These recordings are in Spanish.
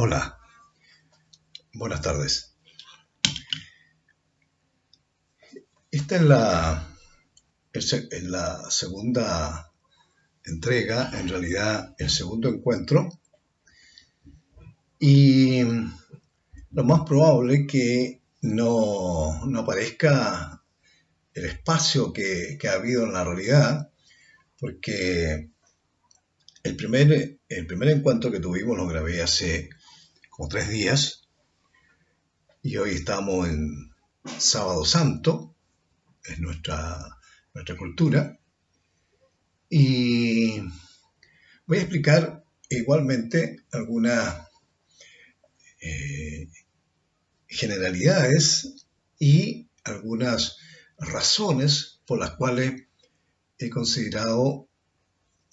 Hola, buenas tardes. Esta es la segunda entrega, en realidad el segundo encuentro, y lo más probable es que no aparezca el espacio que ha habido en la realidad, porque el primer encuentro que tuvimos lo grabé hace como 3 días, y hoy estamos en Sábado Santo, es nuestra cultura. Y voy a explicar igualmente algunas eh, generalidades y algunas razones por las cuales he considerado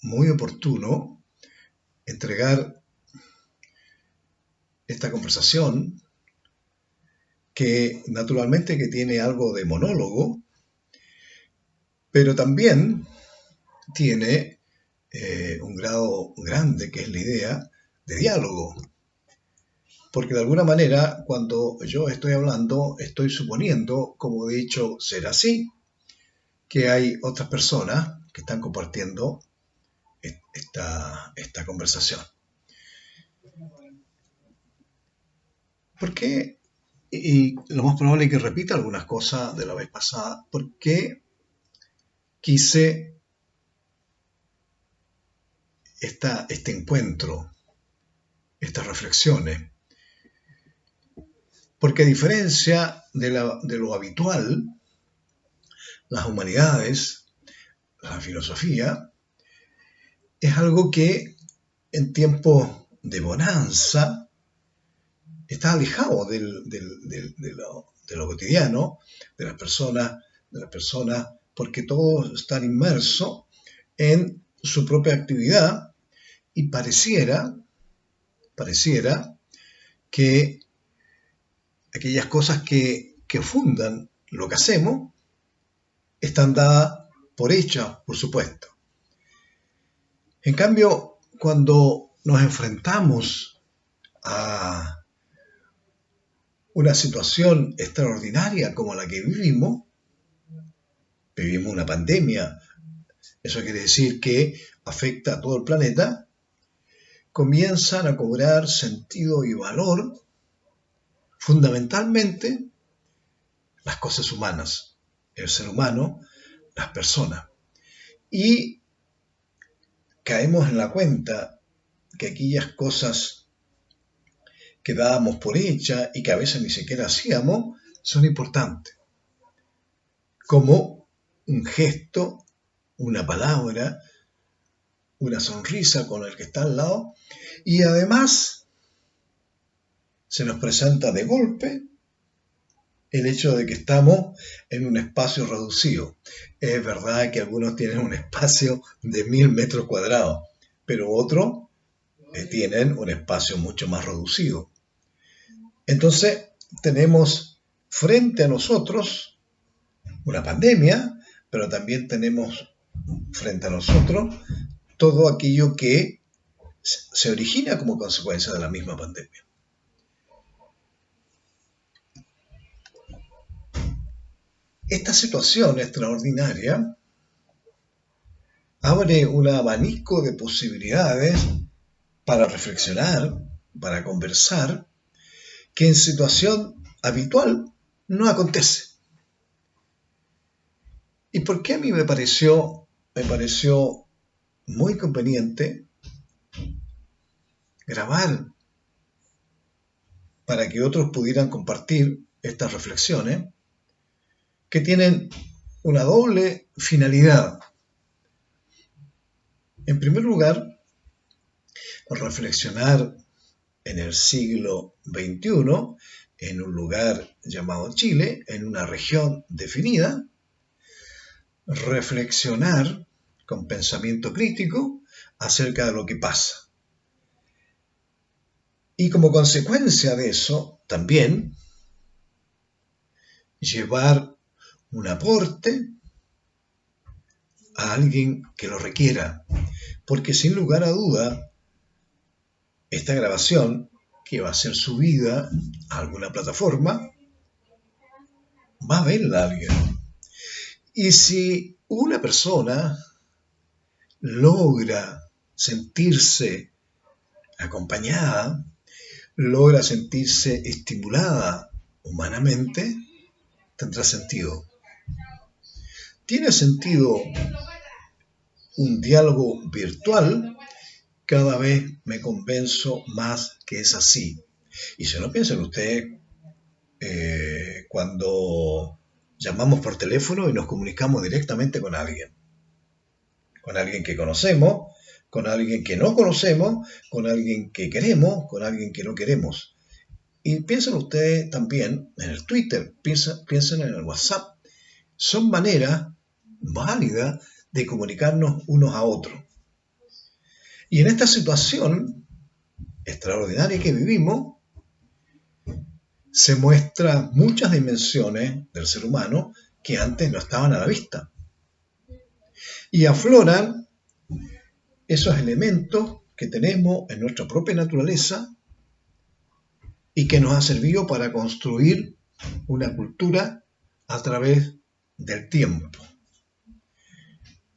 muy oportuno entregar esta conversación, que naturalmente que tiene algo de monólogo, pero también tiene un grado grande, que es la idea de diálogo. Porque de alguna manera, cuando yo estoy hablando, estoy suponiendo, como he dicho, ser así, que hay otras personas que están compartiendo esta conversación. ¿Por qué? Y lo más probable es que repita algunas cosas de la vez pasada. ¿Por qué quise este encuentro, estas reflexiones? Porque a diferencia de lo habitual, las humanidades, la filosofía, es algo que en tiempos de bonanza está alejado de lo cotidiano, de las personas, porque todos están inmersos en su propia actividad, y pareciera que aquellas cosas que fundan lo que hacemos están dadas por hechas, por supuesto. En cambio, cuando nos enfrentamos a una situación extraordinaria como la que vivimos una pandemia, eso quiere decir que afecta a todo el planeta, comienzan a cobrar sentido y valor fundamentalmente las cosas humanas, el ser humano, las personas. Y caemos en la cuenta que aquellas cosas que dábamos por hechas y que a veces ni siquiera hacíamos son importantes, como un gesto, una palabra, una sonrisa con el que está al lado, y además se nos presenta de golpe el hecho de que estamos en un espacio reducido. Es verdad que algunos tienen un espacio de 1000 metros cuadrados, pero otros tienen un espacio mucho más reducido. Entonces tenemos frente a nosotros una pandemia, pero también tenemos frente a nosotros todo aquello que se origina como consecuencia de la misma pandemia. Esta situación extraordinaria abre un abanico de posibilidades para reflexionar, para conversar, que en situación habitual no acontece. ¿Y por qué a mí me pareció muy conveniente grabar para que otros pudieran compartir estas reflexiones que tienen una doble finalidad? En primer lugar, reflexionar en el siglo XXI, en un lugar llamado Chile, en una región definida, reflexionar con pensamiento crítico acerca de lo que pasa. Y como consecuencia de eso, también llevar un aporte a alguien que lo requiera, porque sin lugar a duda, esta grabación que va a hacer su vida a alguna plataforma, va a verla a alguien. Y si una persona logra sentirse acompañada, logra sentirse estimulada humanamente, tendrá sentido. ¿Tiene sentido un diálogo virtual? Cada vez me convenzo más que es así. Y si no, piensen ustedes cuando llamamos por teléfono y nos comunicamos directamente con alguien que conocemos, con alguien que no conocemos, con alguien que queremos, con alguien que no queremos. Y piensen ustedes también en el Twitter, piensen en el WhatsApp. Son maneras válidas de comunicarnos unos a otros. Y en esta situación extraordinaria que vivimos, se muestran muchas dimensiones del ser humano que antes no estaban a la vista. Y afloran esos elementos que tenemos en nuestra propia naturaleza y que nos ha servido para construir una cultura a través del tiempo.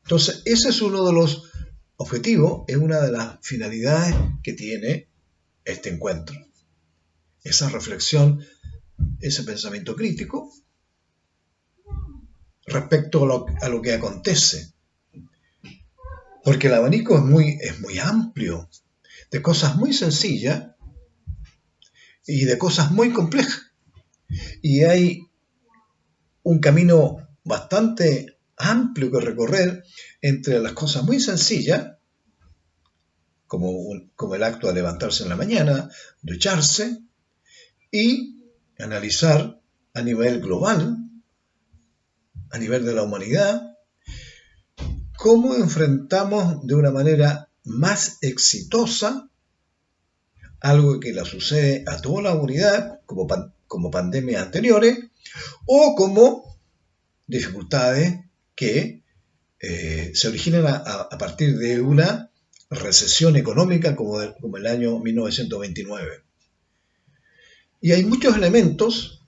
Entonces, ese es uno de los objetivos, es una de las finalidades que tiene este encuentro. Esa reflexión, ese pensamiento crítico respecto a lo que acontece. Porque el abanico es muy amplio, de cosas muy sencillas y de cosas muy complejas. Y hay un camino bastante amplio que recorrer entre las cosas muy sencillas, como el acto de levantarse en la mañana, ducharse, y analizar a nivel global, a nivel de la humanidad, cómo enfrentamos de una manera más exitosa algo que le sucede a toda la humanidad, como pandemias anteriores, o como dificultades que se originan a partir de una recesión económica como el año 1929. Y hay muchos elementos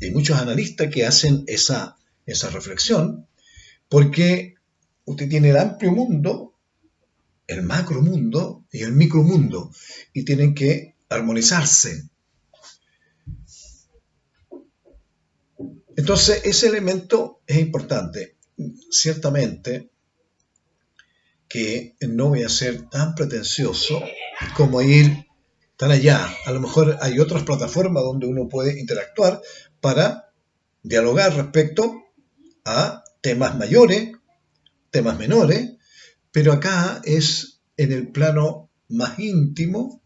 y muchos analistas que hacen esa reflexión, porque usted tiene el amplio mundo, el macromundo y el micromundo, y tienen que armonizarse. Entonces, ese elemento es importante. Ciertamente que no voy a ser tan pretencioso como ir tan allá. A lo mejor hay otras plataformas donde uno puede interactuar para dialogar respecto a temas mayores, temas menores, pero acá es en el plano más íntimo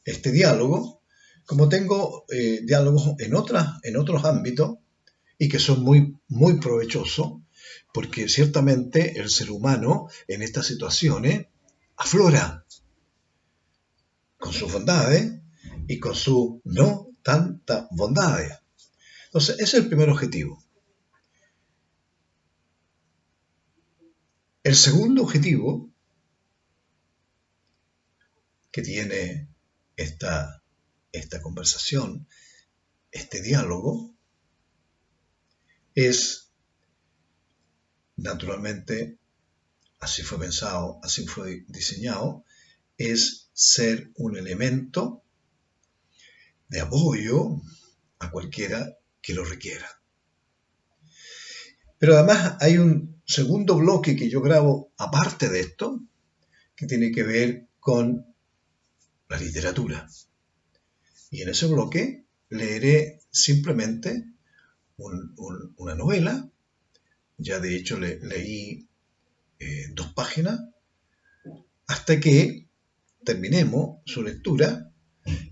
este diálogo, como tengo diálogos en otros ámbitos y que son muy, muy provechosos, porque ciertamente el ser humano en estas situaciones aflora con sus bondades y con sus no tantas bondades. Entonces, ese es el primer objetivo. El segundo objetivo que tiene esta conversación, este diálogo, es, naturalmente, así fue pensado, así fue diseñado, es ser un elemento de apoyo a cualquiera que lo requiera. Pero además hay un segundo bloque que yo grabo aparte de esto, que tiene que ver con la literatura. Y en ese bloque leeré simplemente una novela. Ya de hecho leí 2 páginas hasta que terminemos su lectura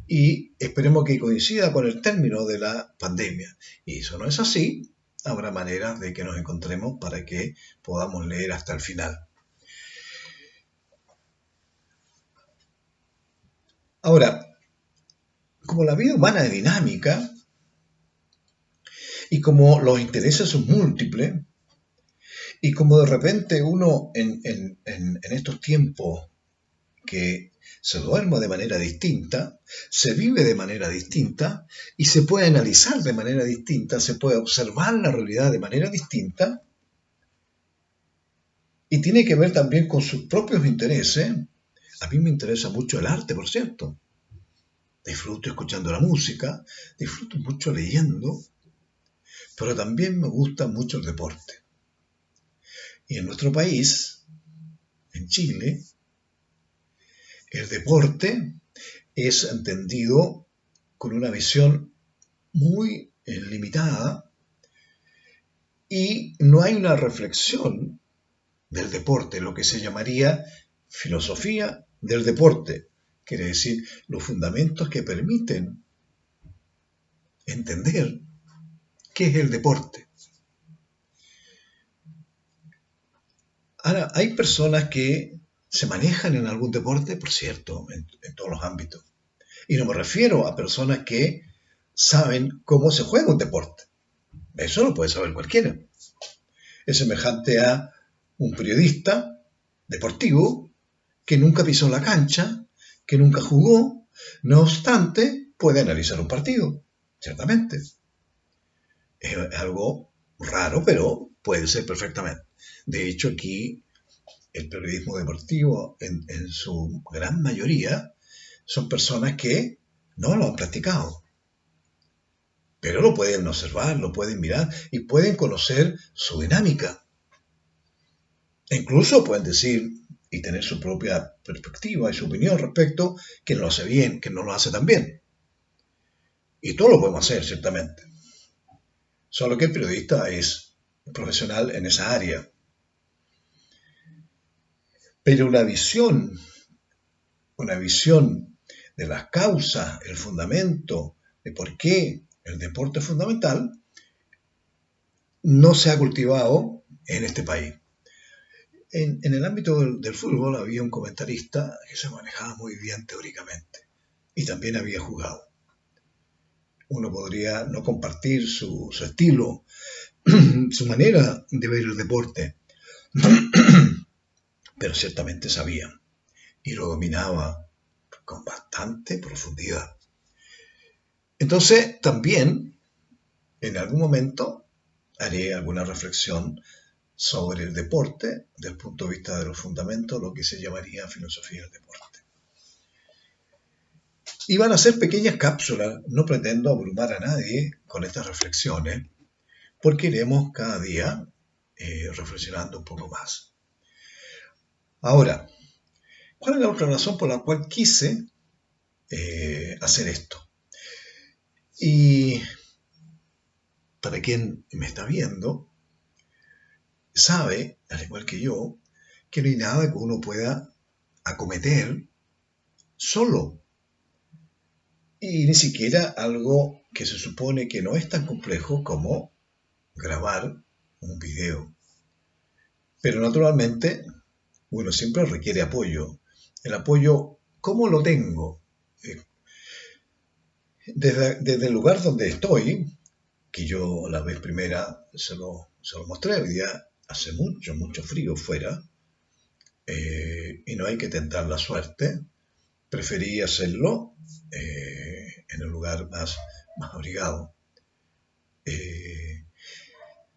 y esperemos que coincida con el término de la pandemia. Y eso no es así, habrá maneras de que nos encontremos para que podamos leer hasta el final. Ahora, como la vida humana es dinámica y como los intereses son múltiples y como de repente uno en estos tiempos que se duerme de manera distinta, se vive de manera distinta y se puede analizar de manera distinta, se puede observar la realidad de manera distinta y tiene que ver también con sus propios intereses. A mí me interesa mucho el arte, por cierto. Disfruto escuchando la música, disfruto mucho leyendo, pero también me gusta mucho el deporte. Y en nuestro país, en Chile, el deporte es entendido con una visión muy limitada y no hay una reflexión del deporte, lo que se llamaría filosofía del deporte. Quiere decir, los fundamentos que permiten entender qué es el deporte. Ahora, hay personas que se manejan en algún deporte, por cierto, en todos los ámbitos. Y no me refiero a personas que saben cómo se juega un deporte. Eso lo puede saber cualquiera. Es semejante a un periodista deportivo que nunca pisó la cancha, que nunca jugó, no obstante, puede analizar un partido, ciertamente. Es algo raro, pero puede ser perfectamente. De hecho, aquí el periodismo deportivo, en su gran mayoría, son personas que no lo han practicado, pero lo pueden observar, lo pueden mirar y pueden conocer su dinámica. E incluso pueden decir y tener su propia perspectiva y su opinión respecto que lo hace bien, que no lo hace tan bien. Y todo lo podemos hacer, ciertamente. Solo que el periodista es profesional en esa área. Pero una visión de las causas, el fundamento de por qué el deporte es fundamental, no se ha cultivado en este país. En el ámbito del fútbol había un comentarista que se manejaba muy bien teóricamente y también había jugado. Uno podría no compartir su estilo, su manera de ver el deporte, pero ciertamente sabía y lo dominaba con bastante profundidad. Entonces, también, en algún momento, haré alguna reflexión sobre el deporte desde el punto de vista de los fundamentos, lo que se llamaría filosofía del deporte. Y van a ser pequeñas cápsulas, no pretendo abrumar a nadie con estas reflexiones, porque iremos cada día reflexionando un poco más. Ahora, ¿cuál es la otra razón por la cual quise hacer esto? Y para quien me está viendo, sabe, al igual que yo, que no hay nada que uno pueda acometer solo. Y ni siquiera algo que se supone que no es tan complejo como grabar un video. Pero naturalmente, uno siempre requiere apoyo. El apoyo, ¿cómo lo tengo? Desde el lugar donde estoy, que yo la vez primera se lo mostré, hoy día hace mucho frío fuera, y no hay que tentar la suerte, preferí hacerlo en un lugar más abrigado.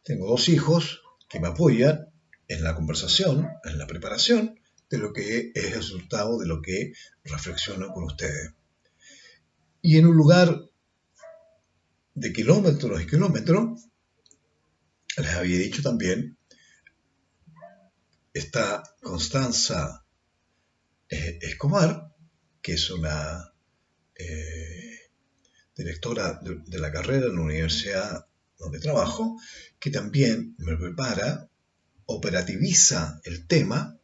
Tengo 2 hijos que me apoyan en la conversación, en la preparación de lo que es el resultado de lo que reflexiono con ustedes. Y en un lugar de kilómetros y kilómetros, les había dicho también, está Constanza Escobar, que es una directora de la carrera en la universidad donde trabajo, que también me prepara, operativiza el tema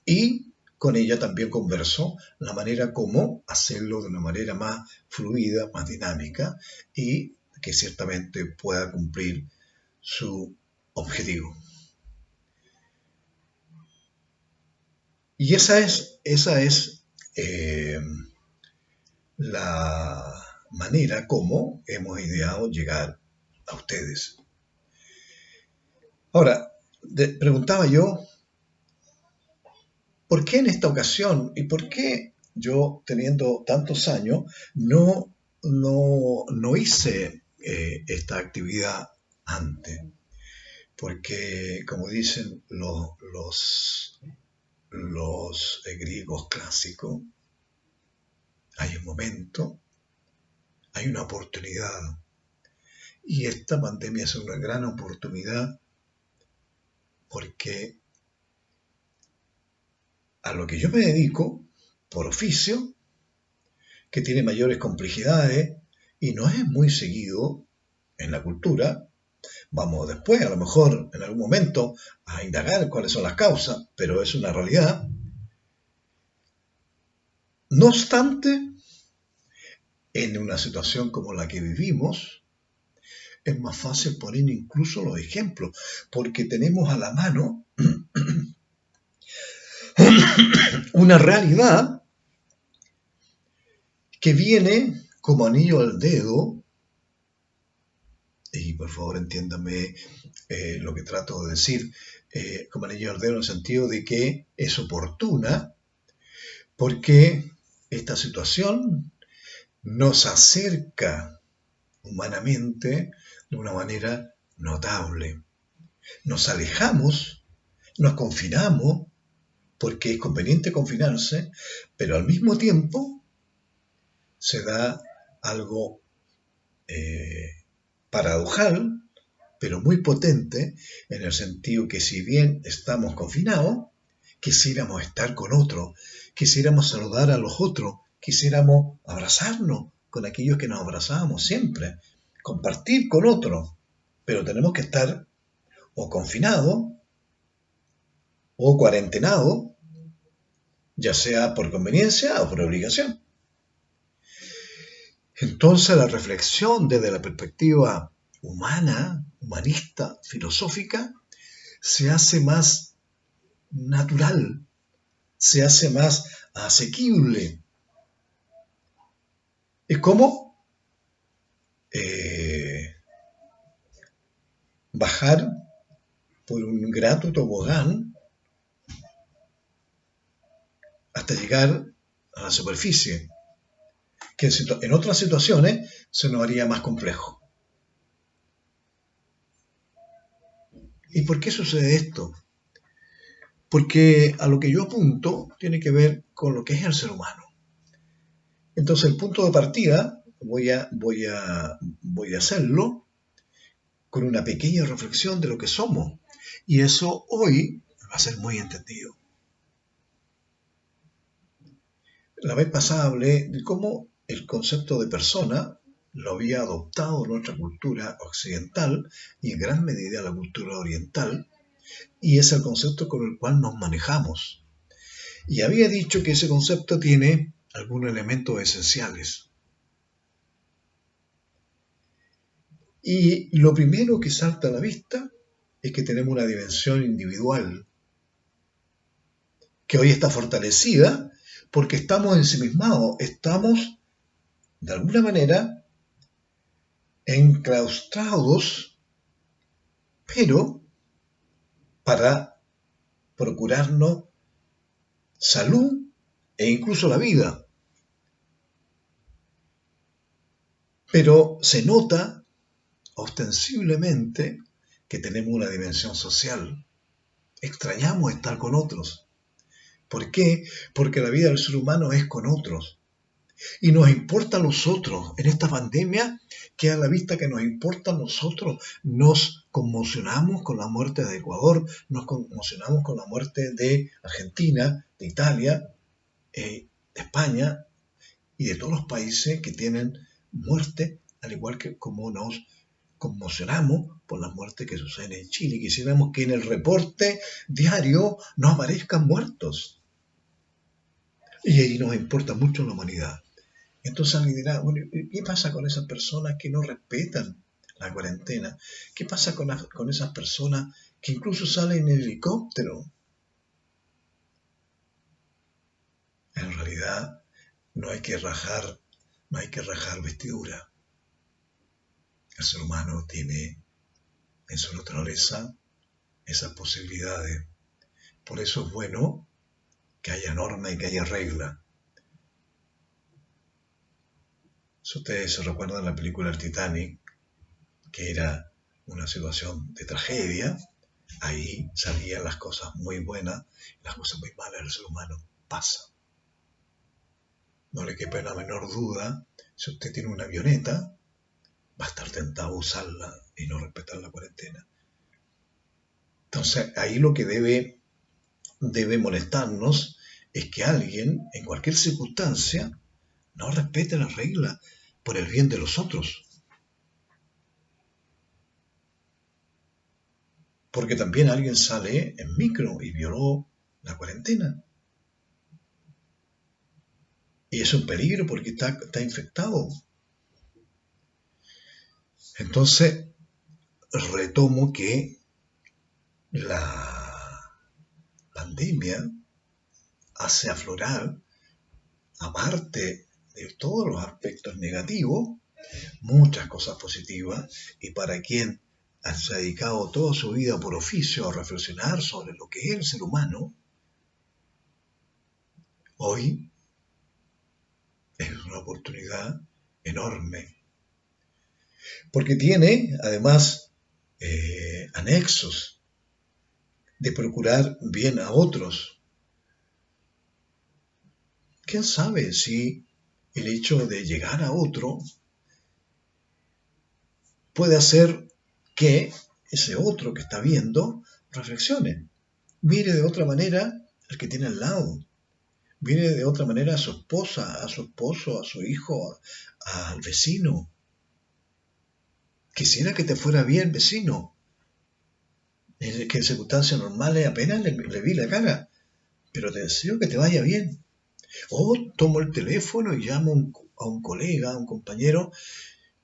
y con ella también converso la manera como hacerlo de una manera más fluida, más dinámica y que ciertamente pueda cumplir su objetivo. Y esa es la manera como hemos ideado llegar a ustedes. Ahora, preguntaba yo, ¿por qué en esta ocasión y por qué yo teniendo tantos años, no hice esta actividad antes, porque como dicen los griegos clásicos, hay un momento, hay una oportunidad, y esta pandemia es una gran oportunidad porque a lo que yo me dedico, por oficio, que tiene mayores complejidades y no es muy seguido en la cultura. Vamos después, a lo mejor en algún momento, a indagar cuáles son las causas, pero es una realidad. No obstante, en una situación como la que vivimos, es más fácil poner incluso los ejemplos, porque tenemos a la mano una realidad que viene como anillo al dedo, y por favor entiéndame lo que trato de decir, como anillo al dedo en el sentido de que es oportuna, porque esta situación nos acerca humanamente de una manera notable. Nos alejamos, nos confinamos, porque es conveniente confinarse, pero al mismo tiempo se da algo paradojal, pero muy potente, en el sentido que si bien estamos confinados, quisiéramos estar con otros, quisiéramos saludar a los otros, quisiéramos abrazarnos con aquellos que nos abrazábamos siempre, compartir con otros, pero tenemos que estar o confinados o cuarentenados, ya sea por conveniencia o por obligación. Entonces la reflexión desde la perspectiva humana, humanista, filosófica, se hace más natural, se hace más asequible. Es como bajar por un grato tobogán hasta llegar a la superficie, que en otras situaciones se nos haría más complejo. ¿Y por qué sucede esto? Porque a lo que yo apunto tiene que ver con lo que es el ser humano. Entonces el punto de partida voy a hacerlo con una pequeña reflexión de lo que somos. Y eso hoy va a ser muy entendido. La vez pasada hablé de cómo el concepto de persona lo había adoptado nuestra cultura occidental y en gran medida la cultura oriental, y es el concepto con el cual nos manejamos. Y había dicho que ese concepto tiene algunos elementos esenciales. Y lo primero que salta a la vista es que tenemos una dimensión individual que hoy está fortalecida porque estamos ensimismados, estamos de alguna manera enclaustrados, pero para procurarnos salud e incluso la vida. Pero se nota ostensiblemente que tenemos una dimensión social. Extrañamos estar con otros. ¿Por qué? Porque la vida del ser humano es con otros. Y nos importa a nosotros. En esta pandemia queda a la vista que nos importa a nosotros. Nos conmocionamos con la muerte de Ecuador, nos conmocionamos con la muerte de Argentina, de Italia, de España y de todos los países que tienen muerte, al igual que como nos conmocionamos por las muertes que suceden en Chile. Quisiéramos que en el reporte diario no aparezcan muertos. Y ahí nos importa mucho la humanidad. Entonces alguien dirá, bueno, ¿qué pasa con esas personas que no respetan la cuarentena? ¿Qué pasa con esas personas que incluso salen en helicóptero? En realidad no hay que rajar vestidura. El ser humano tiene en su naturaleza esas posibilidades. Por eso es bueno que haya norma y que haya regla. Si ustedes se recuerdan la película El Titanic, que era una situación de tragedia, ahí salían las cosas muy buenas y las cosas muy malas del ser humano. Pasa. No le quepa la menor duda, si usted tiene una avioneta, va a estar tentado a usarla y no respetar la cuarentena. Entonces, ahí lo que debe molestarnos es que alguien, en cualquier circunstancia, no respete las reglas por el bien de los otros. Porque también alguien sale en micro y violó la cuarentena. Y es un peligro porque está infectado. Entonces, retomo que la pandemia hace aflorar, aparte de todos los aspectos negativos, muchas cosas positivas, y para quien se ha dedicado toda su vida por oficio a reflexionar sobre lo que es el ser humano, hoy es una oportunidad enorme, porque tiene además anexos de procurar bien a otros. ¿Quién sabe si el hecho de llegar a otro puede hacer que ese otro que está viendo reflexione, mire de otra manera al que tiene al lado, mire de otra manera a su esposa, a su esposo, a su hijo, al vecino? Quisiera que te fuera bien, vecino. Que en circunstancias normales apenas le vi la cara, pero te deseo que te vaya bien. O tomo el teléfono y llamo a un colega, a un compañero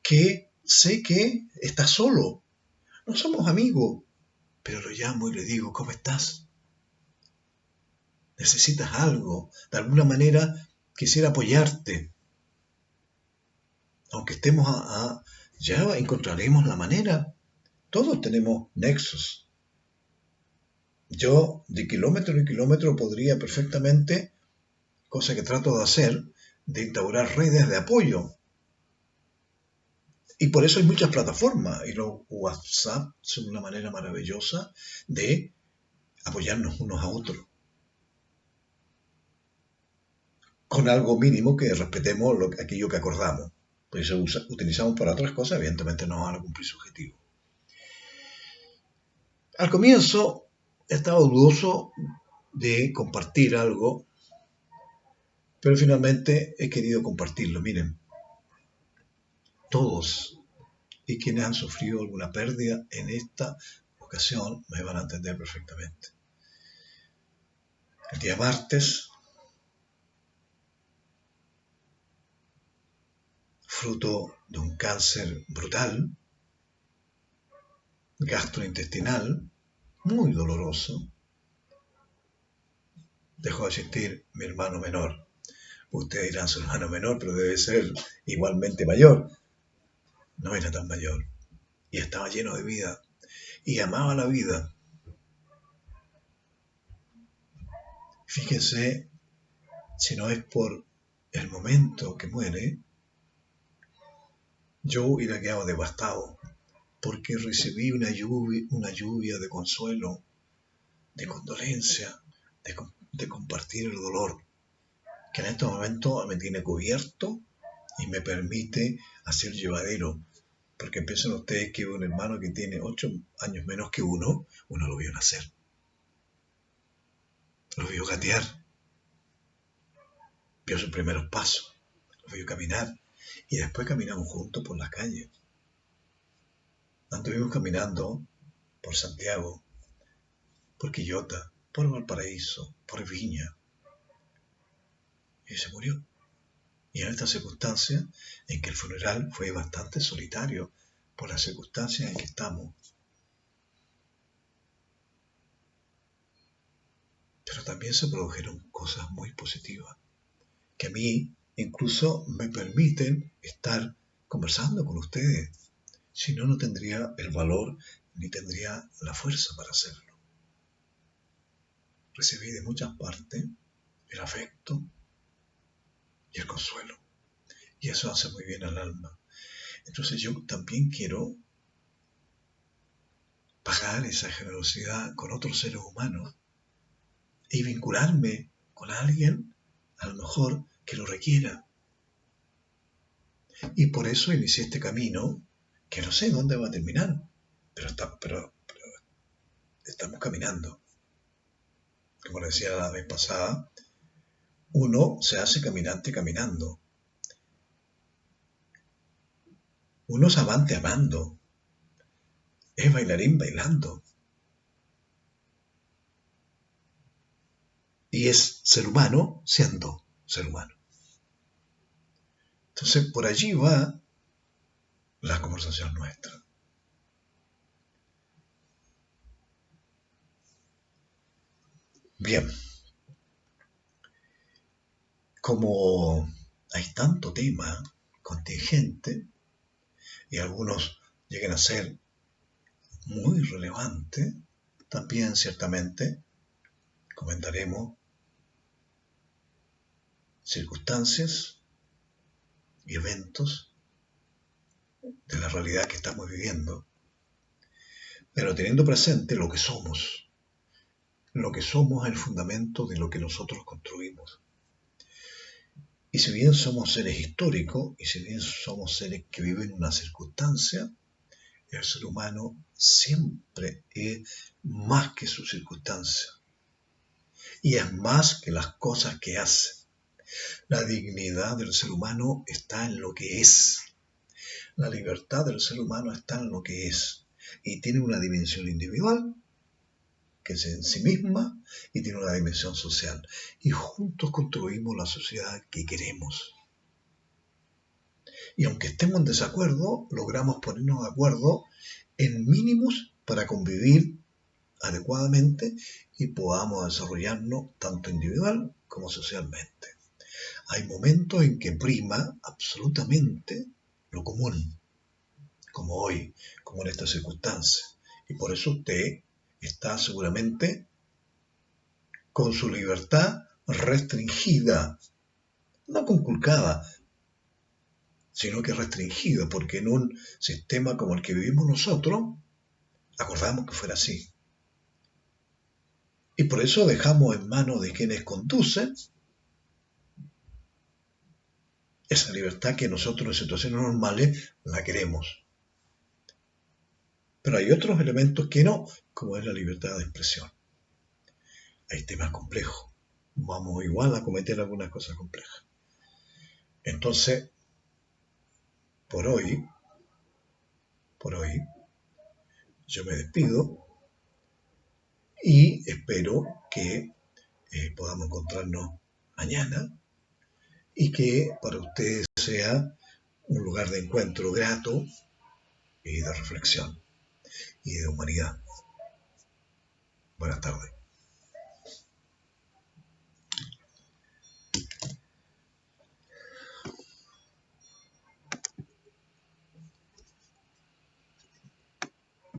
que sé que está solo. No somos amigos, pero lo llamo y le digo, ¿cómo estás? ¿Necesitas algo? De alguna manera quisiera apoyarte. Aunque estemos ya encontraremos la manera. Todos tenemos nexos. Yo de kilómetro en kilómetro podría perfectamente, cosa que trato de hacer, de instaurar redes de apoyo. Y por eso hay muchas plataformas y los WhatsApp son una manera maravillosa de apoyarnos unos a otros. Con algo mínimo que respetemos aquello que acordamos. Pues si utilizamos para otras cosas, evidentemente no van a cumplir su objetivo. Al comienzo estaba dudoso de compartir algo, pero finalmente he querido compartirlo. Miren, todos y quienes han sufrido alguna pérdida en esta ocasión me van a entender perfectamente. El día martes, fruto de un cáncer brutal, gastrointestinal, muy doloroso, dejó de asistir mi hermano menor. Ustedes dirán su hermano menor, pero debe ser igualmente mayor. No era tan mayor. Y estaba lleno de vida. Y amaba la vida. Fíjense, si no es por el momento que muere, yo hubiera quedado devastado, porque recibí una lluvia de consuelo, de condolencia, de compartir el dolor, que en estos momentos me tiene cubierto y me permite hacer llevadero. Porque piensen ustedes que un hermano que tiene 8 años menos que uno lo vio nacer, lo vio gatear, vio sus primeros pasos, lo vio caminar, y después caminamos juntos por las calles. Anduvimos caminando por Santiago, por Quillota, por Valparaíso, por Viña, y se murió. Y en esta circunstancia, en que el funeral fue bastante solitario, por las circunstancias en que estamos, pero también se produjeron cosas muy positivas, que a mí incluso me permiten estar conversando con ustedes. Si no, no tendría el valor ni tendría la fuerza para hacerlo. Recibí de muchas partes el afecto y el consuelo. y eso hace muy bien al alma. Entonces yo también quiero pagar esa generosidad con otros seres humanos y vincularme con alguien, a lo mejor, que lo requiera. Y por eso inicié este camino, que no sé dónde va a terminar, pero estamos caminando. Como decía la vez pasada, uno se hace caminante caminando. Uno es amante amando. Es bailarín bailando. Y es ser humano siendo ser humano. Entonces, por allí va la conversación nuestra. Bien, como hay tanto tema contingente y algunos llegan a ser muy relevantes, también ciertamente comentaremos circunstancias y eventos de la realidad que estamos viviendo, pero teniendo presente lo que somos. Lo que somos es el fundamento de lo que nosotros construimos. Y si bien somos seres históricos, y si bien somos seres que viven una circunstancia, el ser humano siempre es más que su circunstancia. Y es más que las cosas que hace. La dignidad del ser humano está en lo que es. La libertad del ser humano está en lo que es. Y tiene una dimensión individual, que es en sí misma, y tiene una dimensión social. Y juntos construimos la sociedad que queremos. Y aunque estemos en desacuerdo, logramos ponernos de acuerdo en mínimos para convivir adecuadamente y podamos desarrollarnos tanto individual como socialmente. Hay momentos en que prima absolutamente lo común, como hoy, como en estas circunstancias. Y por eso usted está seguramente con su libertad restringida, no conculcada, sino que restringida, porque en un sistema como el que vivimos nosotros, acordamos que fuera así. Y por eso dejamos en manos de quienes conducen esa libertad que nosotros en situaciones normales la queremos. Pero hay otros elementos que no, como es la libertad de expresión. Hay temas complejos. Vamos igual a cometer algunas cosas complejas. Entonces, por hoy, yo me despido y espero que podamos encontrarnos mañana y que para ustedes sea un lugar de encuentro grato y de reflexión y de humanidad. Buenas tardes.